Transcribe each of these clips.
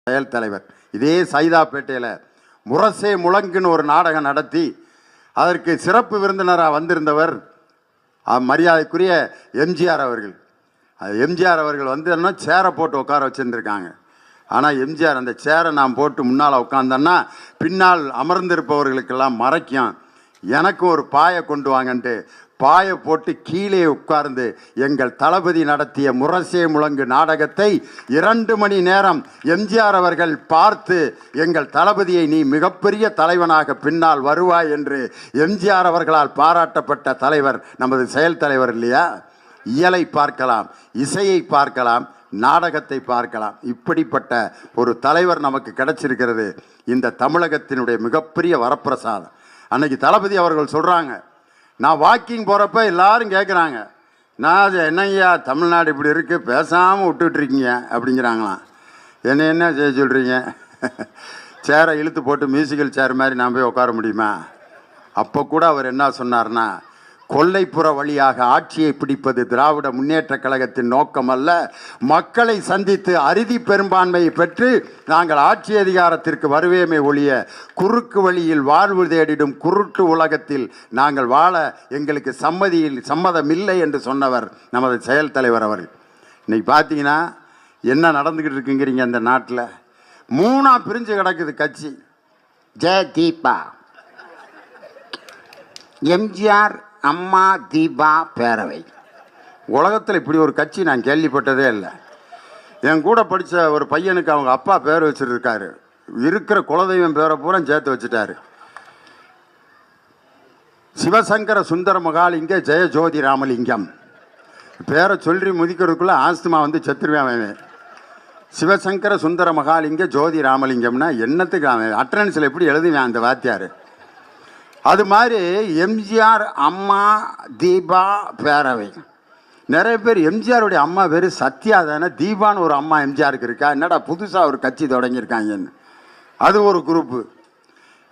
செயல் தலைவர். இதே சைதாப்பேட்டையில் முரசே முழங்குன்னு ஒரு நாடகம் நடத்தி அதற்கு சிறப்பு விருந்தினராக வந்திருந்தவர் மரியாதைக்குரிய எம்ஜிஆர் அவர்கள். எம்ஜிஆர் அவர்கள் வந்து சேரை போட்டு உட்கார வச்சுருந்துருக்காங்க. ஆனால் எம்ஜிஆர் அந்த சேரை நான் போட்டு முன்னால் உட்காந்தேன்னா பின்னால் அமர்ந்திருப்பவர்களுக்கெல்லாம் மறைக்கும். எனக்கும் ஒரு பாயை கொண்டு வாங்கன்ட்டு பாயை போட்டு கீழே உட்கார்ந்து எங்கள் தளபதி நடத்திய முரசே முழங்கு நாடகத்தை 2 மணி நேரம் எம்ஜிஆர் அவர்கள் பார்த்து, எங்கள் தளபதியை நீ மிகப்பெரிய தலைவனாக பின்னால் வருவாய் என்று எம்ஜிஆர் அவர்களால் பாராட்டப்பட்ட தலைவர் நமது செயல் தலைவர் இல்லையா? இயலை பார்க்கலாம், இசையை பார்க்கலாம், நாடகத்தை பார்க்கலாம். இப்படிப்பட்ட ஒரு தலைவர் நமக்கு கிடைச்சிருக்கிறது. இந்த தமிழகத்தினுடைய மிகப்பெரிய வரப்பிரசாதம். அன்னைக்கு தளபதி அவர்கள் சொல்கிறாங்க, நான் வாக்கிங் போகிறப்ப எல்லாரும் கேட்குறாங்க, நான் அது என்னய்யா தமிழ்நாடு இப்படி இருக்குது, பேசாமல் விட்டுட்ருக்கீங்க அப்படிங்கிறாங்களாம். என்ன செய்ய சொல்கிறீங்க? சேரை இழுத்து போட்டு மியூசிக்கல் சேர் மாதிரி நான் போய் உட்கார முடியுமா? அப்போ கூட அவர் என்ன சொன்னார்னா, கொல்லைப்புற வழியாக ஆட்சியை பிடிப்பது திராவிட முன்னேற்ற கழகத்தின் நோக்கம் அல்ல. மக்களை சந்தித்து அறுதி பெரும்பான்மையை பெற்று நாங்கள் ஆட்சி அதிகாரத்திற்கு வருவேமே ஒழிய குறுக்கு வழியில் வாழ்வு தேடிடும் குருட்டு உலகத்தில் நாங்கள் வாழ எங்களுக்கு சம்மதம் இல்லை என்று சொன்னவர் நமது செயல் தலைவர் அவர்கள். இன்னைக்கு பார்த்தீங்கன்னா என்ன நடந்துக்கிட்டு இருக்குங்கிறீங்க? அந்த நாட்டில் 3ஆ பிரிஞ்சு கிடக்குது கட்சி. தீபா, எம்ஜிஆர், அம்மா, தீபா பேரவை. உலகத்தில் இப்படி ஒரு கட்சி நான் கேள்விப்பட்டதே இல்லை. என் கூட படித்த ஒரு பையனுக்கு அவங்க அப்பா பேர் வச்சுருக்காரு. இருக்கிற குலதெய்வம் பேரை பூரா சேர்த்து வச்சுட்டாரு. சிவசங்கர சுந்தர மகாலிங்க ஜெயஜோதி ராமலிங்கம். பேரை சொல்லி முதிக்கிறதுக்குள்ளே ஆஸ்துமா வந்து செத்துருவேன். சிவசங்கர சுந்தர மகாலிங்க ஜோதி ராமலிங்கம்னா என்னத்துக்கு அவன் அட்டனன்ஸில் எப்படி எழுதுவேன் அந்த வாத்தியார்? அது மாதிரி எம்ஜிஆர், அம்மா, தீபா பேரவை. நிறைய பேர் எம்ஜிஆருடைய அம்மா பேர் சத்யா தானே, தீபான்னு ஒரு அம்மா எம்ஜிஆருக்கு இருக்கா? என்னடா புதுசாக ஒரு கட்சி தொடங்கியிருக்காங்கன்னு. அது ஒரு குரூப்பு.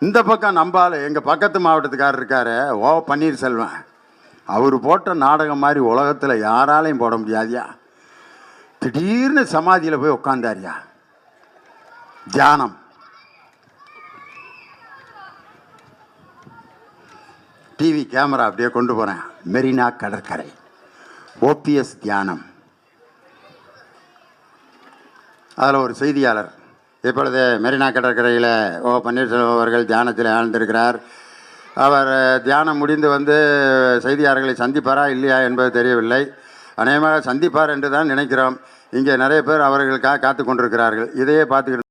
இந்த பக்கம் நம்பால் எங்கள் பக்கத்து மாவட்டத்துக்காரர் இருக்கார், ஓ பன்னீர்செல்வம். அவர் போட்ட நாடகம் மாதிரி உலகத்தில் யாராலையும் போட முடியாதியா. திடீர்னு சமாதியில் போய் உட்காந்தாரியா. தியானம், டிவி கேமரா அப்படியே கொண்டு போகிறேன். மெரினா கடற்கரை, ஓபிஎஸ் தியானம். அதில் ஒரு செய்தியாளர், இப்பொழுது மெரினா கடற்கரையில் ஓ பன்னீர்செல்வம் அவர்கள் தியானத்தில் ஆழ்ந்திருக்கிறார். அவர் தியானம் முடிந்து வந்து செய்தியாளர்களை சந்திப்பாரா இல்லையா என்பது தெரியவில்லை. அநேகமாக சந்திப்பார் என்று தான் நினைக்கிறோம். இங்கே நிறைய பேர் அவர்களுக்காக காத்து கொண்டிருக்கிறார்கள். இதையே பார்த்துக்கிட்டு